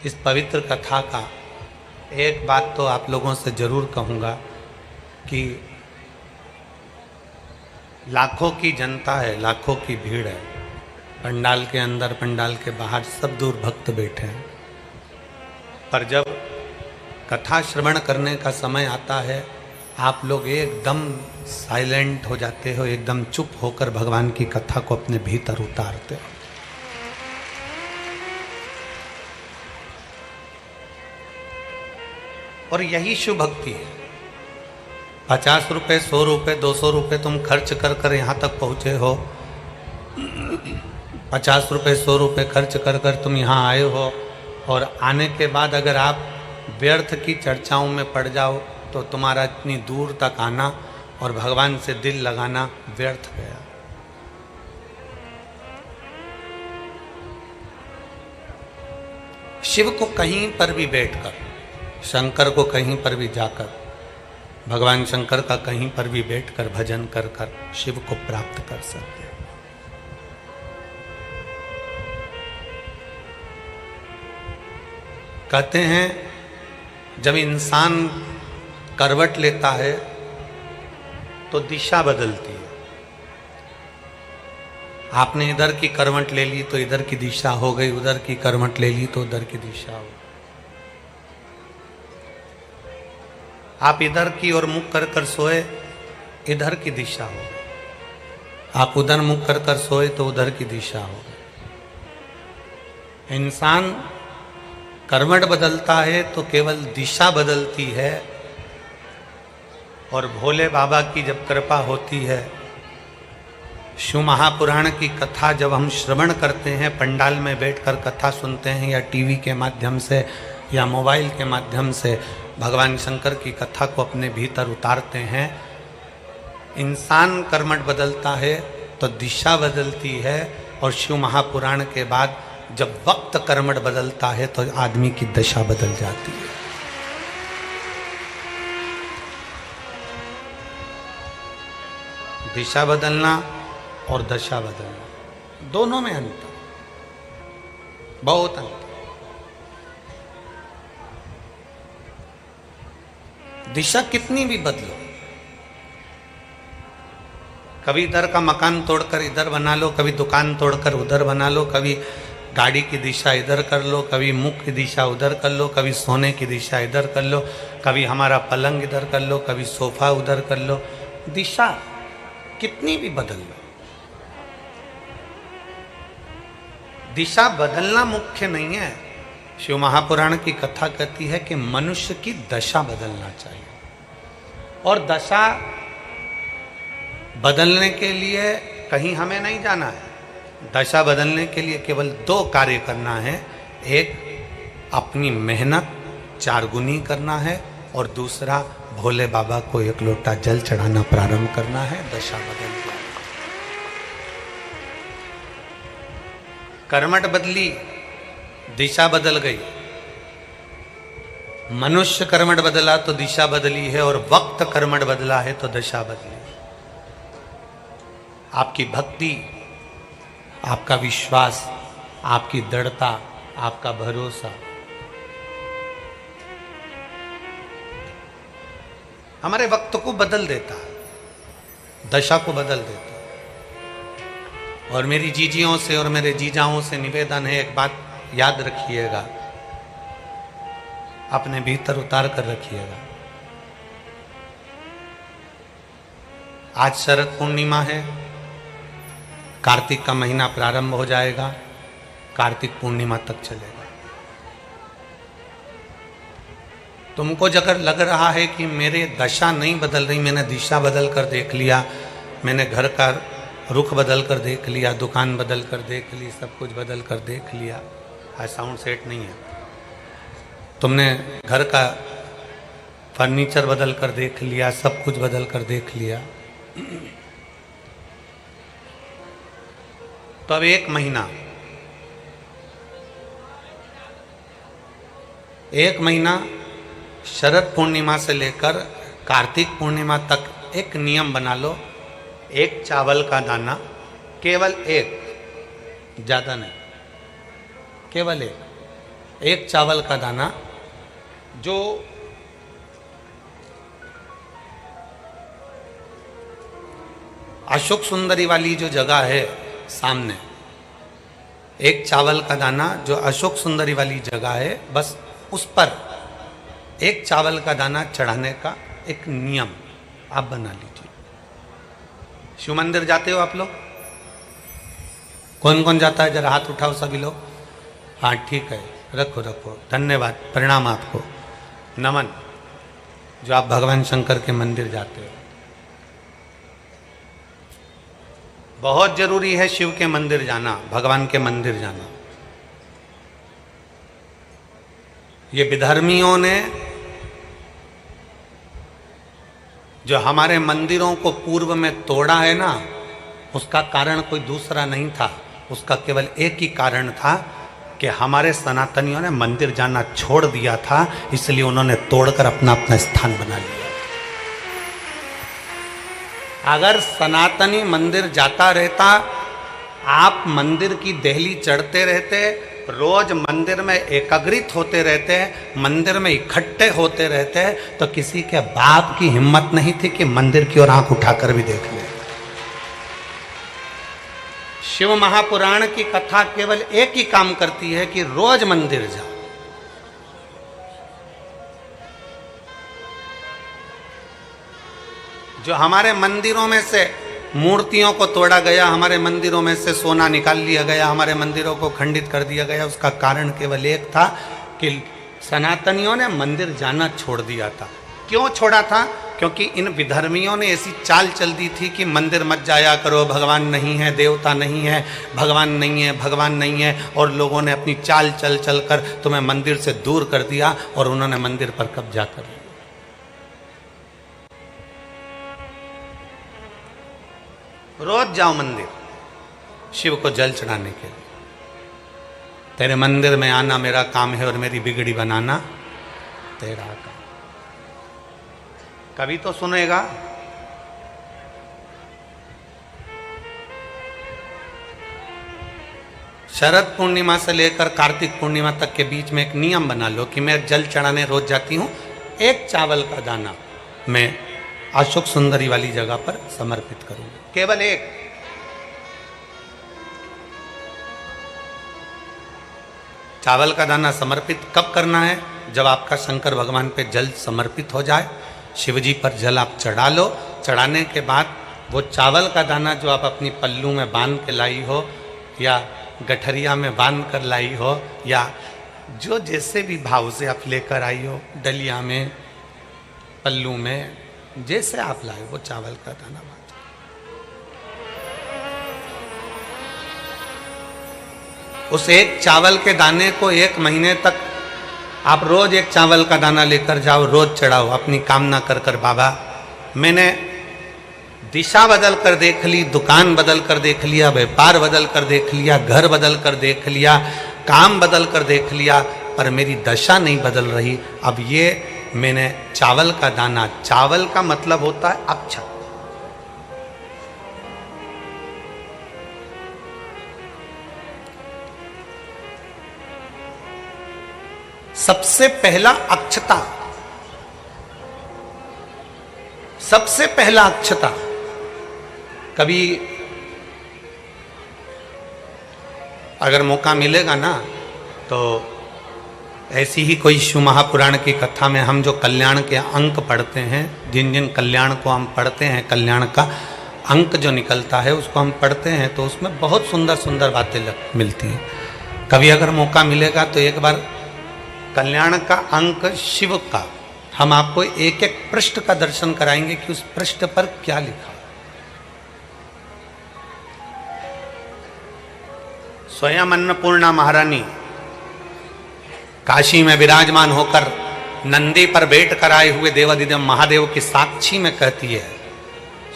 इस पवित्र कथा का एक बात तो आप लोगों से जरूर कहूँगा कि लाखों की जनता है, लाखों की भीड़ है, पंडाल के अंदर पंडाल के बाहर सब दूर भक्त बैठे हैं। पर जब कथा श्रवण करने का समय आता है आप लोग एकदम साइलेंट हो जाते हो, एकदम चुप होकर भगवान की कथा को अपने भीतर उतारते हो। और यही शुभ भक्ति है। 50 रुपये, 100 रुपये, 200 रुपये तुम खर्च कर कर यहाँ तक पहुँचे हो। 50 रुपये, 100 रुपये खर्च कर कर तुम यहाँ आए हो, और आने के बाद अगर आप व्यर्थ की चर्चाओं में पड़ जाओ तो तुम्हारा इतनी दूर तक आना और भगवान से दिल लगाना व्यर्थ गया। शिव को कहीं पर भी बैठकर, शंकर को कहीं पर भी जाकर, भगवान शंकर का कहीं पर भी बैठकर भजन कर कर शिव को प्राप्त कर सकते हैं। कहते हैं जब इंसान करवट लेता है तो दिशा बदलती है। आपने इधर की करवट ले ली तो इधर की दिशा हो गई, उधर की करवट ले ली तो उधर की दिशा हो गई। आप इधर की ओर मुख कर कर सोए, इधर की दिशा हो गई। आप उधर मुख कर कर सोए तो उधर की दिशा हो गई। इंसान करवट बदलता है तो केवल दिशा बदलती है, और भोले बाबा की जब कृपा होती है, शिव महापुराण की कथा जब हम श्रवण करते हैं, पंडाल में बैठकर कथा सुनते हैं, या टीवी के माध्यम से या मोबाइल के माध्यम से भगवान शंकर की कथा को अपने भीतर उतारते हैं, इंसान कर्मठ बदलता है तो दिशा बदलती है। और शिव महापुराण के बाद जब वक्त कर्मठ बदलता है तो आदमी की दशा बदल जाती है। दिशा बदलना और दशा बदलना, दोनों में अंतर, बहुत अंतर। दिशा कितनी भी बदलो, कभी इधर का मकान तोड़कर इधर बना लो, कभी दुकान तोड़कर उधर बना लो, कभी गाड़ी की दिशा इधर कर लो, कभी मुख की दिशा उधर कर लो, कभी सोने की दिशा इधर कर लो, कभी हमारा पलंग इधर कर लो, कभी सोफा उधर कर लो। दिशा कितनी भी बदल लो, दिशा बदलना मुख्य नहीं है। शिव महापुराण की कथा कहती है कि मनुष्य की दशा बदलना चाहिए, और दशा बदलने के लिए कहीं हमें नहीं जाना है। दशा बदलने के लिए केवल 2 कार्य करना है। एक, अपनी मेहनत 4 गुनी करना है, और दूसरा, भोले बाबा को 1 लोटा जल चढ़ाना प्रारंभ करना है। दशा बदल गई, कर्मठ बदली, दिशा बदल गई। मनुष्य कर्मठ बदला तो दिशा बदली है, और वक्त कर्मठ बदला है तो दशा बदली। आपकी भक्ति, आपका विश्वास, आपकी दृढ़ता, आपका भरोसा हमारे वक्त को बदल देता है, दशा को बदल देता है। और मेरी जीजियों से और मेरे जीजाओं से निवेदन है, एक बात याद रखिएगा, अपने भीतर उतार कर रखिएगा। आज शरद पूर्णिमा है, कार्तिक का महीना प्रारंभ हो जाएगा, कार्तिक पूर्णिमा तक चलेगा। तुमको अगर लग रहा है कि मेरे दशा नहीं बदल रही, मैंने दिशा बदल कर देख लिया, मैंने घर का रुख बदल कर देख लिया, दुकान बदल कर देख ली, सब कुछ बदल कर देख लिया, आज साउंड सेट नहीं है, तुमने घर का फर्नीचर बदल कर देख लिया, सब कुछ बदल कर देख लिया, तो अब 1 महीना शरद पूर्णिमा से लेकर कार्तिक पूर्णिमा तक एक नियम बना लो। 1 चावल का दाना, केवल 1, ज़्यादा नहीं, केवल 1, एक चावल का दाना जो अशोक सुंदरी वाली जो जगह है सामने, एक चावल का दाना जो अशोक सुंदरी वाली जगह है, बस उस पर एक चावल का दाना चढ़ाने का एक नियम आप बना लीजिए। शिव मंदिर जाते हो आप लोग? कौन कौन जाता है? जरा हाथ उठाओ सभी लोग। हाँ ठीक है, रखो रखो, धन्यवाद, प्रणाम आपको, नमन, जो आप भगवान शंकर के मंदिर जाते हो। बहुत जरूरी है शिव के मंदिर जाना, भगवान के मंदिर जाना। ये विधर्मियों ने जो हमारे मंदिरों को पूर्व में तोड़ा है ना, उसका कारण कोई दूसरा नहीं था, उसका केवल एक ही कारण था कि हमारे सनातनियों ने मंदिर जाना छोड़ दिया था, इसलिए उन्होंने तोड़कर अपना अपना स्थान बना लिया। अगर सनातनी मंदिर जाता रहता, आप मंदिर की देहली चढ़ते रहते, रोज मंदिर में एकाग्रित होते रहते, मंदिर में इकट्ठे होते रहते, तो किसी के बाप की हिम्मत नहीं थी कि मंदिर की ओर आंख उठाकर भी देख ले। शिव महापुराण की कथा केवल एक ही काम करती है कि रोज मंदिर जाओ। जो हमारे मंदिरों में से मूर्तियों को तोड़ा गया, हमारे मंदिरों में से सोना निकाल लिया गया, हमारे मंदिरों को खंडित कर दिया गया, उसका कारण केवल एक था कि सनातनियों ने मंदिर जाना छोड़ दिया था। क्यों छोड़ा था? क्योंकि इन विधर्मियों ने ऐसी चाल चल दी थी कि मंदिर मत जाया करो, भगवान नहीं है, देवता नहीं है, भगवान नहीं है, भगवान नहीं है, और लोगों ने अपनी चाल चल चल कर तुम्हें मंदिर से दूर कर दिया और उन्होंने मंदिर पर कब्जा कर लिया। रोज जाओ मंदिर शिव को जल चढ़ाने के लिए। तेरे मंदिर में आना मेरा काम है और मेरी बिगड़ी बनाना तेरा काम। कभी तो सुनेगा। शरद पूर्णिमा से लेकर कार्तिक पूर्णिमा तक के बीच में एक नियम बना लो कि मैं जल चढ़ाने रोज जाती हूं, एक चावल का दाना मैं अशोक सुंदरी वाली जगह पर समर्पित करूंगा, केवल एक। चावल का दाना समर्पित कब करना है? जब आपका शंकर भगवान पे जल समर्पित हो जाए, शिव जी पर जल आप चढ़ा लो। चढ़ाने के बाद वो चावल का दाना जो आप अपनी पल्लू में बांध के लाई हो, या गठरिया में बांध कर लाई हो, या जो जैसे भी भाव से आप लेकर आई हो, डलिया में, पल्लू में, जैसे आप लाए वो चावल का दाना बांध। उस एक चावल के दाने को 1 महीने तक आप रोज एक चावल का दाना लेकर जाओ, रोज चढ़ाओ, अपनी कामना कर कर। बाबा मैंने दिशा बदल कर देख ली, दुकान बदल कर देख लिया, व्यापार बदल कर देख लिया, घर बदल कर देख लिया, काम बदल कर देख लिया, पर मेरी दशा नहीं बदल रही। अब ये मैंने चावल का दाना, चावल का मतलब होता है अक्षत। सबसे पहला अक्षता, सबसे पहला अक्षता। कभी अगर मौका मिलेगा ना, तो ऐसी ही कोई शिव महापुराण की कथा में हम जो कल्याण के अंक पढ़ते हैं, जिन जिन कल्याण को हम पढ़ते हैं, कल्याण का अंक जो निकलता है उसको हम पढ़ते हैं, तो उसमें बहुत सुंदर सुंदर बातें मिलती हैं। कभी अगर मौका मिलेगा तो एक बार कल्याण का अंक शिव का हम आपको एक एक पृष्ठ का दर्शन कराएंगे कि उस पृष्ठ पर क्या लिखा। स्वयं अन्नपूर्णा महारानी काशी में विराजमान होकर नंदी पर बैठ कर आए हुए देवादिदेव महादेव की साक्षी में कहती है।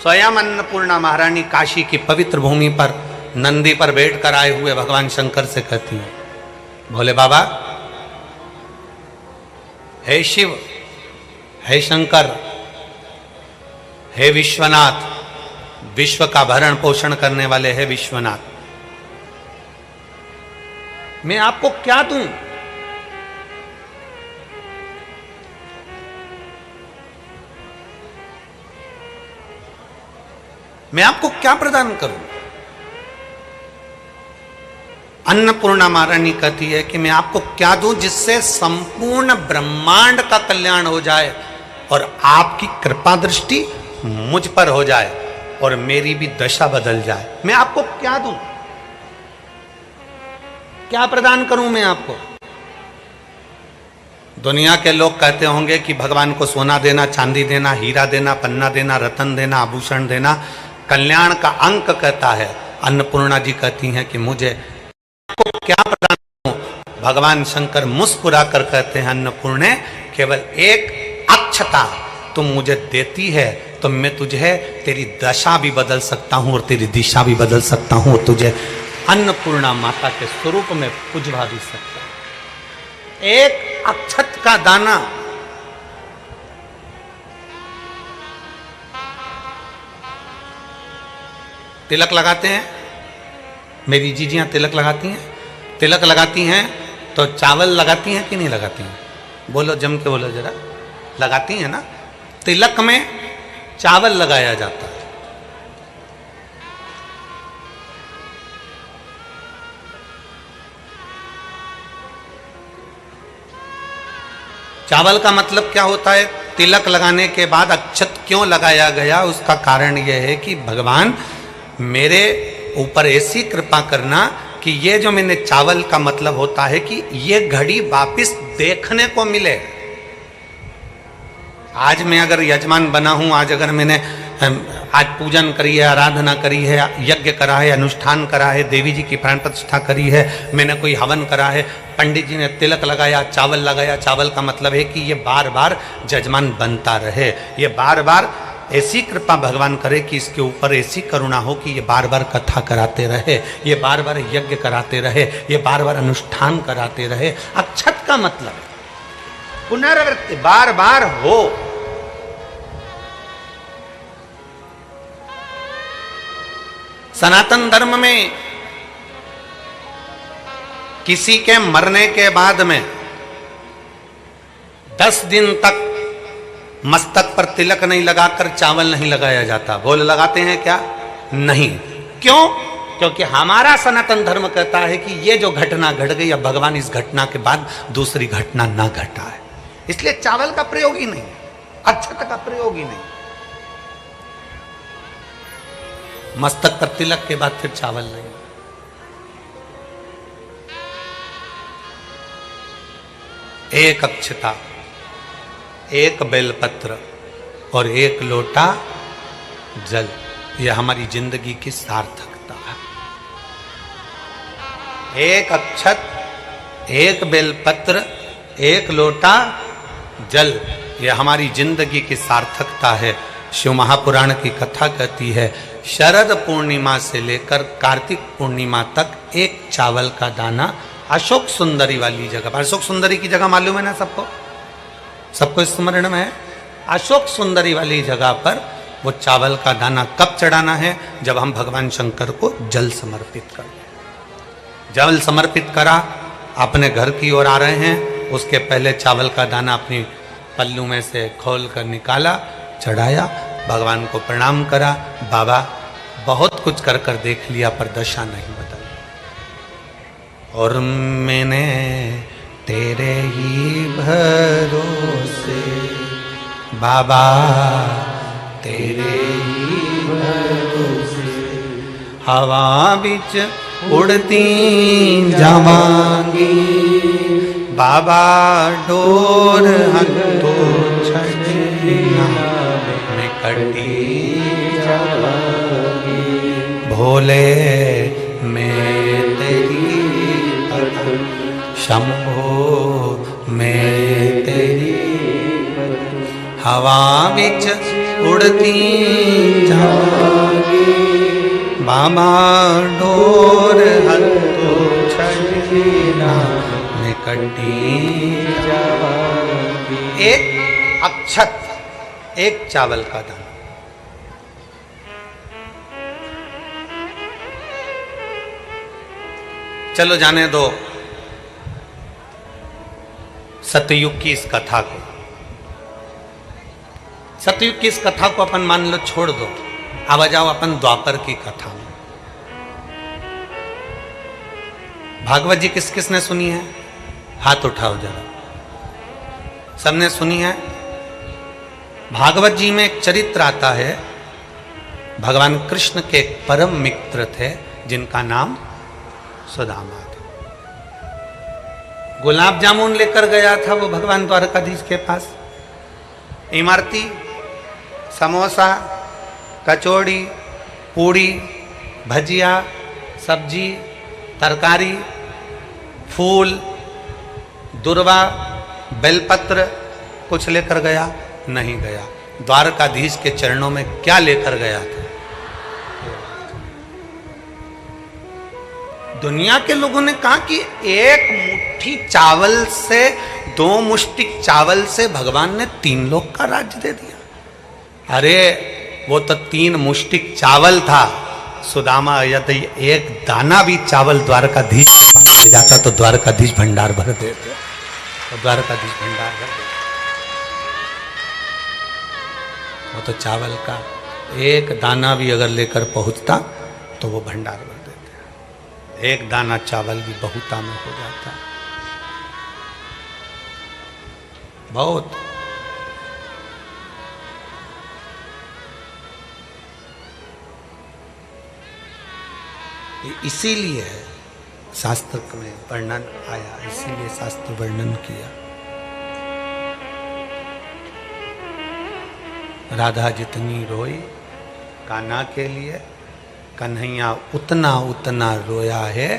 स्वयं अन्नपूर्णा महारानी काशी की पवित्र भूमि पर नंदी पर बैठ कर आए हुए भगवान शंकर से कहती है, भोले बाबा, हे शिव, हे शंकर, हे विश्वनाथ, विश्व का भरण पोषण करने वाले हे विश्वनाथ, मैं आपको क्या दूं? मैं आपको क्या प्रदान करूं? अन्नपूर्णा महारानी कहती है कि मैं आपको क्या दूं जिससे संपूर्ण ब्रह्मांड का कल्याण हो जाए और आपकी कृपा दृष्टि मुझ पर हो जाए और मेरी भी दशा बदल जाए। मैं आपको क्या दूं? क्या प्रदान करूं मैं आपको? दुनिया के लोग कहते होंगे कि भगवान को सोना देना, चांदी देना, हीरा देना, पन्ना देना, रतन देना, आभूषण देना कल्याण का अंक कहता है। अन्नपूर्णा जी कहती हैं कि मुझे आपको क्या प्रदान करूं? भगवान शंकर मुस्कुरा कर कहते हैं, अन्नपूर्णे केवल एक अक्षता तुम मुझे देती है तो मैं तुझे तेरी दशा भी बदल सकता हूं और तेरी दिशा भी बदल सकता हूं और तुझे अन्नपूर्णा माता के स्वरूप में पुजवा भी सकता हूं। एक अक्षत का दाना तिलक लगाते हैं, मेरी जीजियां तिलक लगाती हैं, तिलक लगाती हैं तो चावल लगाती हैं कि नहीं लगाती हैं? बोलो, जम के बोलो जरा। लगाती हैं ना? तिलक में चावल लगाया जाता है। चावल का मतलब क्या होता है? तिलक लगाने के बाद अक्षत क्यों लगाया गया? उसका कारण यह है कि भगवान मेरे ऊपर ऐसी कृपा करना कि ये जो मैंने चावल का मतलब होता है कि ये घड़ी वापस देखने को मिले। आज मैं अगर यजमान बना हूं, आज अगर मैंने आज पूजन करी है, आराधना करी है, यज्ञ करा है, अनुष्ठान करा है, देवी जी की प्राण प्रतिष्ठा करी है, मैंने कोई हवन करा है, पंडित जी ने तिलक लगाया, चावल लगाया। चावल का मतलब है कि ये बार बार जजमान बनता रहे, ये बार बार ऐसी कृपा भगवान करे कि इसके ऊपर ऐसी करुणा हो कि ये बार बार कथा कराते रहे, ये बार बार यज्ञ कराते रहे, ये बार बार अनुष्ठान कराते रहे। अक्षत का मतलब पुनरावृत्ति, बार बार हो। सनातन धर्म में किसी के मरने के बाद में 10 दिन तक मस्तक पर तिलक नहीं लगाकर चावल नहीं लगाया जाता। बोल, लगाते हैं क्या? नहीं। क्यों? क्योंकि हमारा सनातन धर्म कहता है कि ये जो घटना घट गई, अब भगवान इस घटना के बाद दूसरी घटना ना घटा है, इसलिए चावल का प्रयोग ही नहीं, अक्षत का प्रयोग ही नहीं। मस्तक पर तिलक के बाद फिर चावल नहीं। एक अक्षता, एक बेलपत्र और एक लोटा जल, यह हमारी जिंदगी की सार्थकता है। एक अक्षत, एक बेलपत्र, एक लोटा जल, यह हमारी जिंदगी की सार्थकता है। शिव महापुराण की कथा कहती है, शरद पूर्णिमा से लेकर कार्तिक पूर्णिमा तक एक चावल का दाना अशोक सुंदरी वाली जगह, अशोक सुंदरी की जगह मालूम है ना सबको? सबको स्मरण में है? अशोक सुंदरी वाली जगह पर वो चावल का दाना कब चढ़ाना है? जब हम भगवान शंकर को जल समर्पित कर दें। जल समर्पित करा, अपने घर की ओर आ रहे हैं, उसके पहले चावल का दाना अपनी पल्लू में से खोल कर निकाला, चढ़ाया, भगवान को प्रणाम करा। बाबा बहुत कुछ कर कर देख लिया पर दशा नहीं बदली, और मैंने तेरे ही भरोसे बाबा, तेरे ही भरोसे हवा बिच उड़ती जावांगी बाबा, डोर हथो छड़ना में कटी जावांगी। भोले मैं तेरी शंभो मैं तेरी हवा बिच उड़ती जावांगी बाबा, डोर हथो छड़ना में कटी जावांगी। एक अक्षत, एक चावल का दाना। चलो जाने दो सतयुग की इस कथा को, सतयुग की इस कथा को अपन मान लो छोड़ दो, अब आ जाओ अपन द्वापर की कथा में। भागवत जी किस किसने सुनी है? हाथ उठाओ जरा। सबने सुनी है? भागवत जी में एक चरित्र आता है, भगवान कृष्ण के एक परम मित्र थे जिनका नाम सुदामा था। गुलाब जामुन लेकर गया था वो भगवान द्वारकाधीश के पास। इमरती, समोसा, कचौड़ी, पूड़ी, भजिया, सब्जी, तरकारी, फूल, दुर्वा, बेलपत्र कुछ लेकर गया? नहीं गया। द्वारकाधीश के चरणों में क्या लेकर गया था? दुनिया के लोगों ने कहा कि एक मुट्ठी चावल से, 2 मुष्टिक चावल से भगवान ने 3 लोक का राज्य दे दिया। अरे वो तो 3 मुष्टिक चावल था। सुदामा यदि एक दाना भी चावल द्वारकाधीश के पास ले जाता तो द्वारकाधीश भंडार भर देते, तो द्वारकाधीश भंडार भर देते। वो तो चावल का एक दाना भी अगर लेकर पहुंचता तो वो भंडार भर देते। एक दाना चावल भी बहुता में हो जाता। बहुत। इसीलिए शास्त्र में वर्णन आया, इसीलिए शास्त्र वर्णन किया। राधा जितनी रोई कान्हा के लिए, कन्हैया उतना उतना रोया है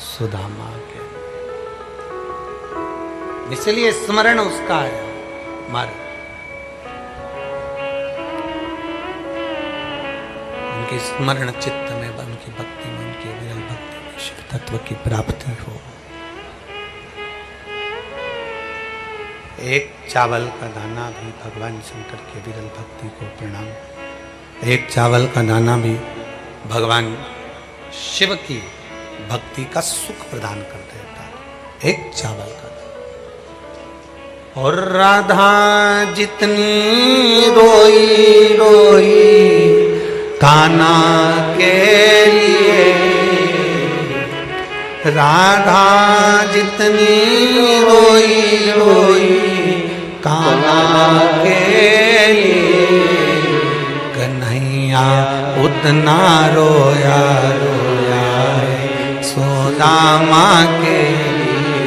सुदामा के लिए। इसलिए स्मरण उसका है हमारे। उनकी स्मरण चित्त में, उनकी भक्ति में, उनकी विरल भक्ति में शिव तत्व की प्राप्ति हो। एक चावल का दाना भी भगवान शंकर के विरल भक्ति को प्रणाम। एक चावल का दाना भी भगवान शिव की भक्ति का सुख प्रदान कर देता है। एक चावल का दाना। और राधा जितनी रोई रोई कान्हा के लिए, राधा जितनी रोई रोई कान्हा के लिए, कन्हैया उतना रोया रोया सुदामा के लिए।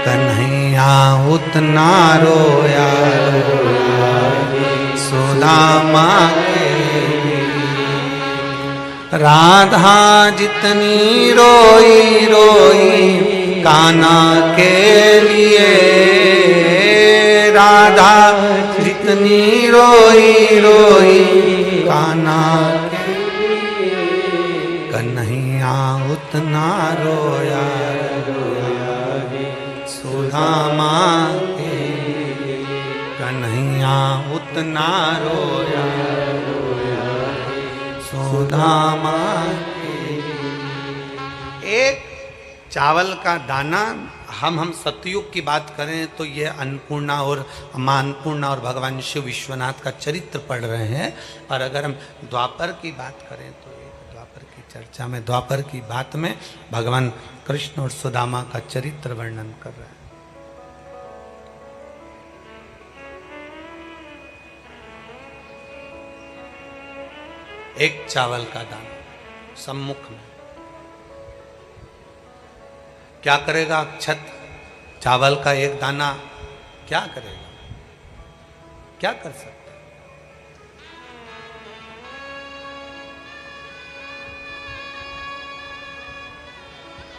कन्हैया उतना रोया रोया सुदामा के लिए। राधा जितनी रोई रोई कान्हा के लिए, राधा जितनी रोई रोई कान्हा के लिए, कन्हैया उतना रोया रोया सुदामा के लिए। कन्हैया उतना रोया रोया सुदामा के लिए। एक चावल का दाना, हम सतयुग की बात करें तो ये अन्नपूर्णा और मां अन्नपूर्णा और भगवान शिव विश्वनाथ का चरित्र पढ़ रहे हैं। और अगर हम द्वापर की बात करें तो द्वापर की चर्चा में, द्वापर की बात में भगवान कृष्ण और सुदामा का चरित्र वर्णन कर रहे हैं। एक चावल का दाना सम्मुख में क्या करेगा? अक्षत चावल का एक दाना क्या करेगा? क्या कर सकता है?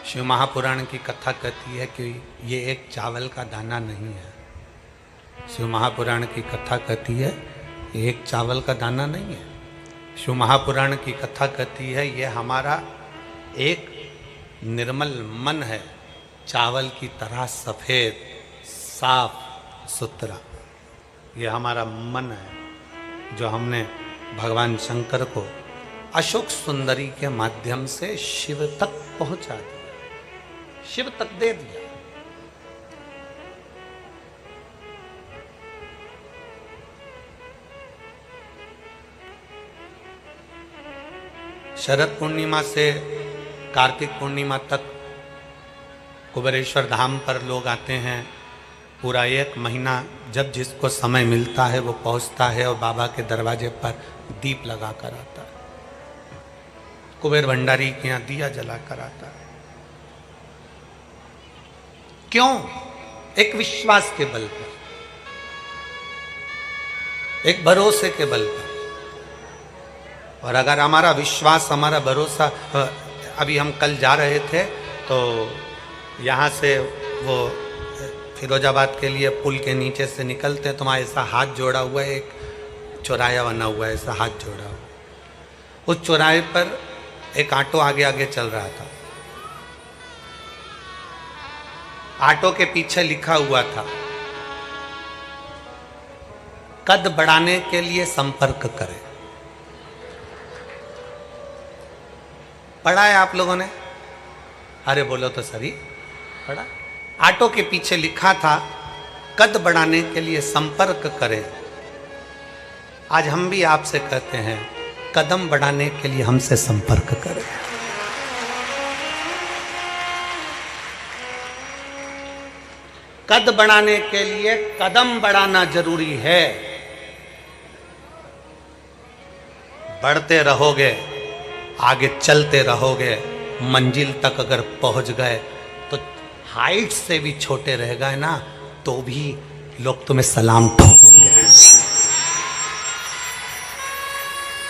शिव महापुराण की कथा कहती है कि ये एक चावल का दाना नहीं है। शिव महापुराण की कथा कहती है ये एक चावल का दाना नहीं है। शिव महापुराण की कथा कहती है ये हमारा एक निर्मल मन है, चावल की तरह सफेद साफ सुथरा। ये हमारा मन है जो हमने भगवान शंकर को अशोक सुंदरी के माध्यम से शिव तक पहुंचा दिया, शिव तक दे दिया। शरद पूर्णिमा से कार्तिक पूर्णिमा तक कुबेरेश्वर धाम पर लोग आते हैं। पूरा एक महीना जब जिसको समय मिलता है वो पहुंचता है और बाबा के दरवाजे पर दीप लगा कर आता है। कुबेर भंडारी के यहाँ दिया जला कर आता है। क्यों? एक विश्वास के बल पर, एक भरोसे के बल पर। और अगर हमारा विश्वास, हमारा भरोसा, अभी हम कल जा रहे थे तो यहाँ से वो फिरोजाबाद के लिए पुल के नीचे से निकलते हैं तो वहाँ ऐसा हाथ जोड़ा हुआ है, एक चौराया बना हुआ है, ऐसा हाथ जोड़ा हुआ। उस चौराहे पर एक ऑटो आगे आगे चल रहा था। ऑटो के पीछे लिखा हुआ था, कद बढ़ाने के लिए संपर्क करें। पढ़ा है आप लोगों ने? अरे बोलो तो सही, पढ़ा? ऑटो के पीछे लिखा था, कद बढ़ाने के लिए संपर्क करें। आज हम भी आपसे कहते हैं, कदम बढ़ाने के लिए हमसे संपर्क करें। कद बढ़ाने के लिए कदम बढ़ाना जरूरी है। बढ़ते रहोगे, आगे चलते रहोगे, मंजिल तक अगर पहुंच गए तो हाइट से भी छोटे रह गए ना तो भी लोग तुम्हें सलाम ठोकेंगे।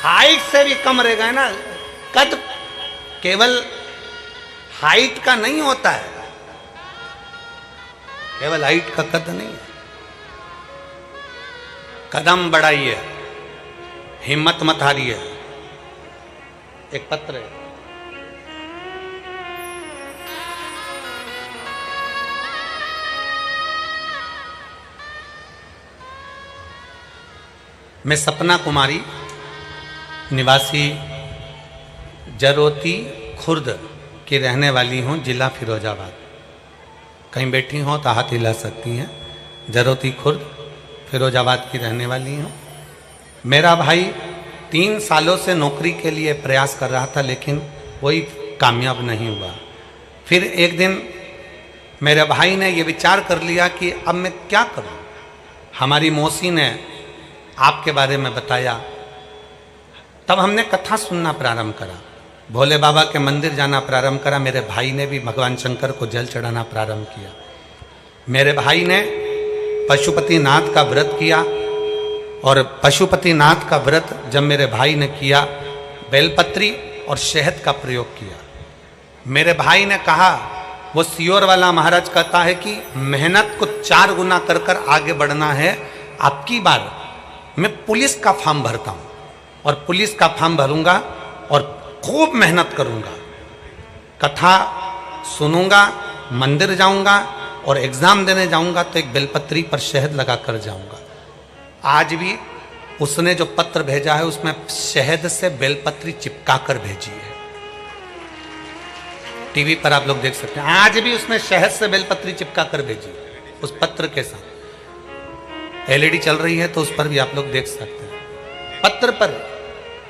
हाइट से भी कम रह गए ना, कद केवल हाइट का नहीं होता है, केवल हाइट का कद नहीं है। कदम बढ़ाइए, हिम्मत मत हारिए। एक पत्र है, मैं सपना कुमारी, निवासी जरोती खुर्द की रहने वाली हूँ, जिला फिरोजाबाद। कहीं बैठी हो तो हाथ हिला सकती हैं। जरोती खुर्द फिरोजाबाद की रहने वाली हूँ। मेरा भाई 3 सालों से नौकरी के लिए प्रयास कर रहा था लेकिन वही कामयाब नहीं हुआ। फिर एक दिन मेरे भाई ने ये विचार कर लिया कि अब मैं क्या करूं। हमारी मौसी ने आपके बारे में बताया, तब हमने कथा सुनना प्रारंभ करा, भोले बाबा के मंदिर जाना प्रारंभ करा। मेरे भाई ने भी भगवान शंकर को जल चढ़ाना प्रारंभ किया। मेरे भाई ने पशुपतिनाथ का व्रत किया और पशुपतिनाथ का व्रत जब मेरे भाई ने किया, बेलपत्री और शहद का प्रयोग किया। मेरे भाई ने कहा, वो सियोर वाला महाराज कहता है कि मेहनत को 4 गुना कर कर आगे बढ़ना है। अब की बार मैं पुलिस का फॉर्म भरता हूँ और पुलिस का फॉर्म भरूंगा और खूब मेहनत करूंगा, कथा सुनूंगा, मंदिर जाऊंगा और एग्जाम देने जाऊंगा तो एक बेलपत्री पर शहद लगा कर जाऊंगा। आज भी उसने जो पत्र भेजा है उसमें शहद से बेलपत्री चिपका कर भेजी है। टीवी पर आप लोग देख सकते हैं, आज भी उसने शहद से बेलपत्री चिपका कर भेजी उस पत्र के साथ। एलईडी चल रही है तो उस पर भी आप लोग देख सकते हैं, पत्र पर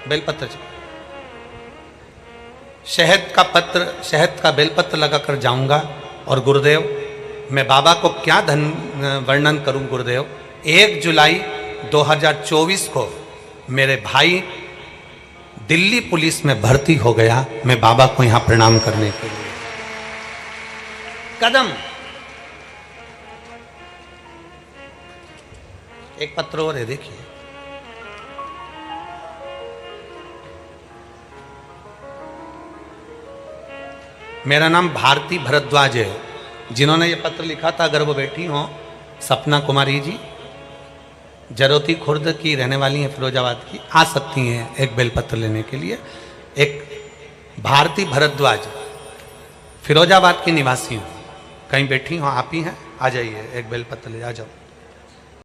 बेलपत्र चिपका, शहद का पत्र, शहद का बेलपत्र लगाकर जाऊंगा। और गुरुदेव, मैं बाबा को क्या वर्णन करूं गुरुदेव। 1 जुलाई 2024 को मेरे भाई दिल्ली पुलिस में भर्ती हो गया। मैं बाबा को यहां प्रणाम करने के लिए कदम। एक पत्र और है, देखिए। मेरा नाम भारती भरद्वाज है। जिन्होंने ये पत्र लिखा था, अगर वो बैठी हो, सपना कुमारी जी, जरोती खुर्द की रहने वाली हैं, फिरोजाबाद की, आ सकती हैं एक बेलपत्र लेने के लिए। एक भारती भरद्वाज, फिरोजाबाद की निवासी हूँ, कहीं बैठी हो, आप ही हैं, आ जाइए, एक बेलपत्र ले आ जाओ।